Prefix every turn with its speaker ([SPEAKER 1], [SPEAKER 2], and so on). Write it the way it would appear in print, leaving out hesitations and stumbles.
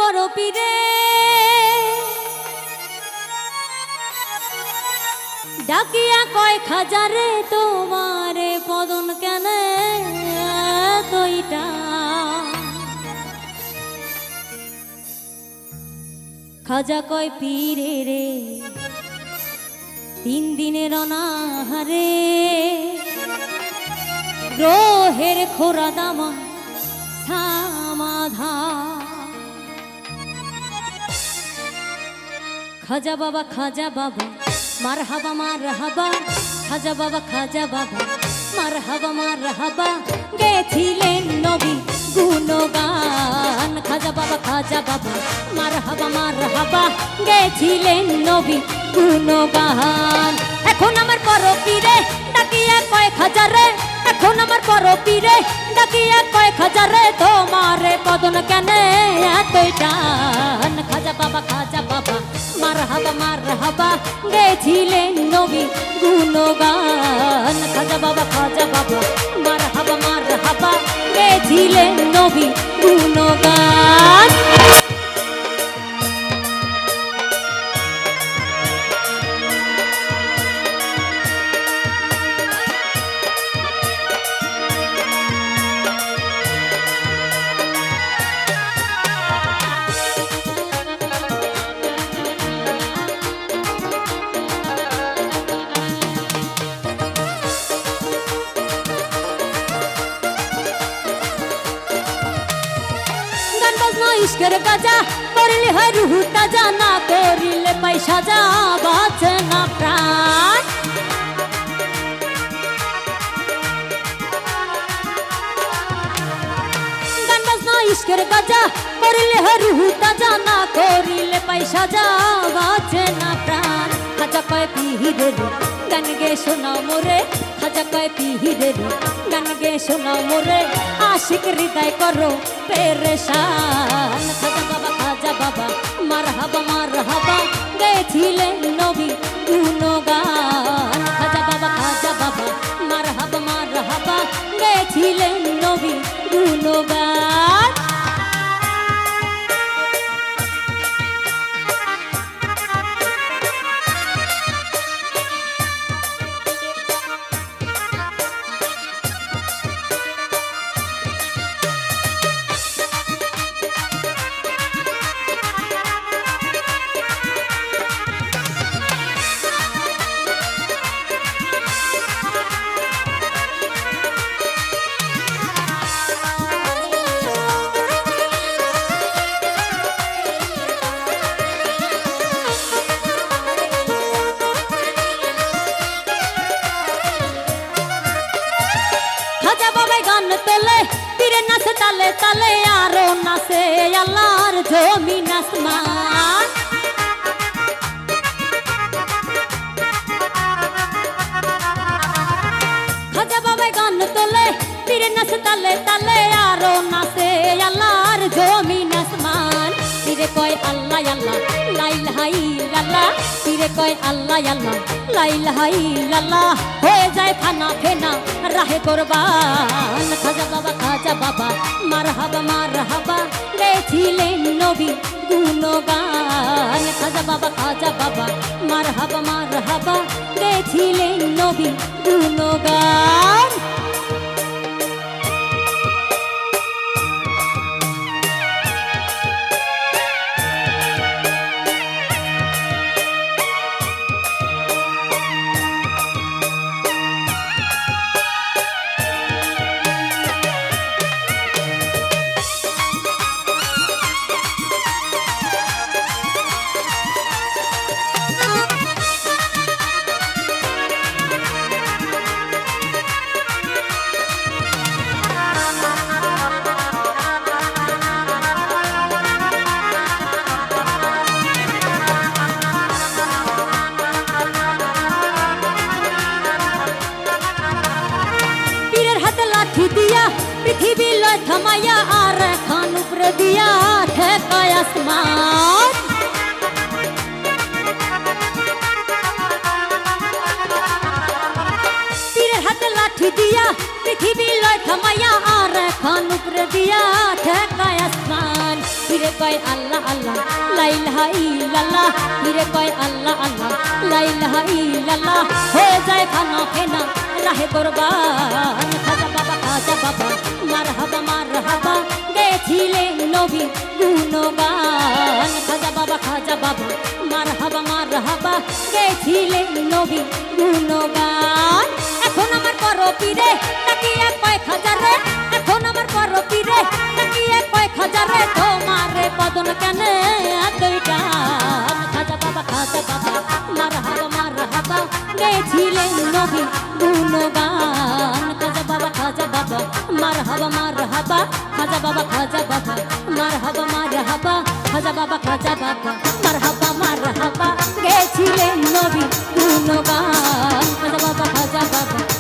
[SPEAKER 1] বড় পীরে ডাকিয়া কয় খাজারে তোমারে পদন কেনে তইটা খাজা কয় পীরে রে 3 দিনের অনাহারে গ্রহের খোরা দামা সমাধা খাজা বাবা মারহাবা মারহাবা খাজা বাবা মারহাবা গেছিলেন নবী গুণগান খাজা বাবা মারহাবা গেছিলেন নবী গুণগান এখন আমার বড় পীরে ডাকিয়া কয় খাজারে এখন আমার বড় পীরে ডাকিয়া কয় খাজারে তোমারে পদন কেনে এতই টান খাজা বাবা মারহাবা গেছিলেন নবী গুণগান খাজা বাবা মারহাবা গেছিলেন নবী গুণগান ইশকের কাজা করলে হয় রুহ তাজা না করিলে পয়সা যা বাঁচে না প্রাণ গান বাজনা ইশকের কাজা করলে হয় রুহ তাজা না করিলে পয়সা যা বাঁচে না প্রাণ খাজা কয় পীরে গান গে শোনাও মোরে খাজা কয় পীরে গান গে শোনাও মোরে আশিক হৃদয় করো পেরেশান খাজা বাবা মারহাবা গেছিলেন নবী গুণগান খাজা বাবা মারহাবা গেছিলেন নবী গুণগান তালে তালে আরো নাচে আল্লাহর জমিন আসমান খাজা বাবা গান তোলে পীরে নাচে তালে তালে আরো নাচে আল্লাহর জমিন আসমান পীরে কয় আল্লাহ আল্লাহ লা ইলাহা ইল্লাল্লাহ পীরে কয় আল্লাহ আল্লাহ লা ইলাহা ইল্লাল্লাহ হয়ে যায় ফানা ফেনা রাহে কুরবান খাজা বাবা মারহাবা গেছিলেন নবী গুণগান খাজা বাবা মারহাবা গেছিলেন নবী গুণগান পৃথিবী লয় থামাইয়া আর খান উপরে দিয়া ঠেকায় আসমান পীরের হাতে লাঠি দিয়া পৃথিবী লয় থামাইয়া আর খান উপরে দিয়া ঠেকায় আসমান ফিরে কয় আল্লাহ আল্লাহ লা ইলাহা ইল্লাল্লাহ ফিরে কয় আল্লাহ আল্লাহ লা ইলাহা ইল্লাল্লাহ হয়ে যায় খানা ফেনা রাহে কুরবান খাজা বাবা মারহাবা মারহাবা গেছিলেন নবী গুণগান খাজা বাবা মারহাবা মারহাবা গেছিলেন নবী গুণগান এখন আমার করো পীরে তাকিয়ে কয় খাজারে এখন আমার করো পীরে তাকিয়ে কয় খাজারে তোমারে বদন কেন দুইটা খাজা বাবা মারহাবা মারহাবা গেছিলেন নবী গুণগান খাজা বাবা মারহাবা মারহাবা খাজা বাবা মারহাবা মারহাবা খাজা বাবা মারহাবা মারহাবা গেছিলেন নবী গুণগান খাজা বাবা